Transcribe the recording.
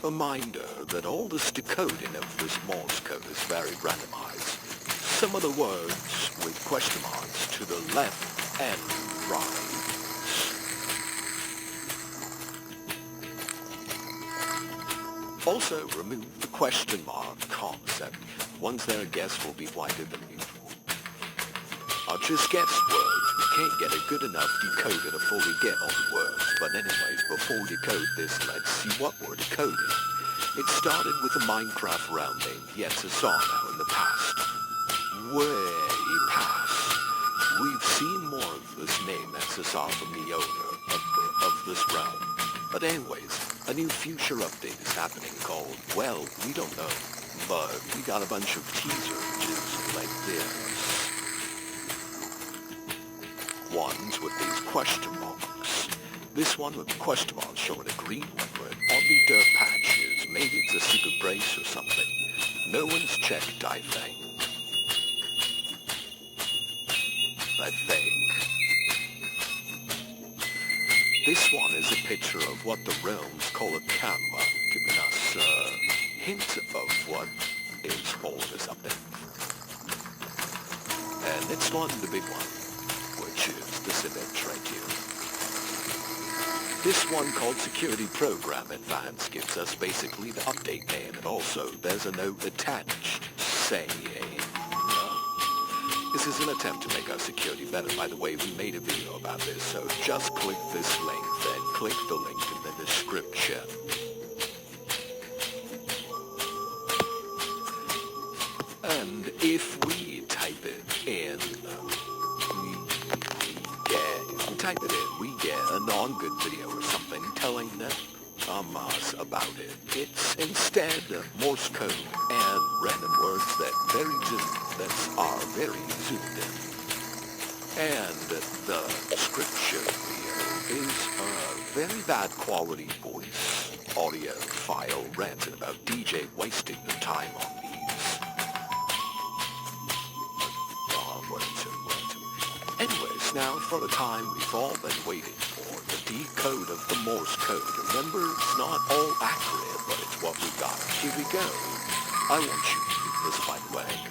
Reminder that all this decoding of this Morse code is very randomized. Some of the words with question marks to the left and right. Also, remove the question mark concept. Ones that are guessed will be wider than usual. Are just guesswords. We can't get a good enough decoder to fully get all the words. But anyways, before we decode this, let's see what we're decoding. It started with a Minecraft round named the SOOOOO now in the past. Way past. We've seen more of this name SOOOOO from the owner of this realm. But anyways, a new future update is happening called, well, we don't know. But we got a bunch of teasers just like this. Ones with these question marks. This one with the question marks showing a green one on the dirt patches. Maybe it's a secret brace or something. No one's checked, I think. This one is a picture of what the realms call a camera, giving us hints of what is called or something. And it's not the big one, which is this image right here. This one called Security Program Advanced gives us basically the update name, and also there's a note attached saying, this is an attempt to make our security better. By the way, we made a video about this, so just click this link, then click the link in the description. And if we type it in, we get a non-good video or something telling us about it. It's instead Morse code and random words that are very zoomed in. And the description here is a very bad quality voice audio file ranting about DJ wasting their time on these. Anyways, now for the time we've all been waiting for, the decode of the Morse code. Remember, it's not all accurate, but it's what we got. Here we go. I want you to do this, by the way.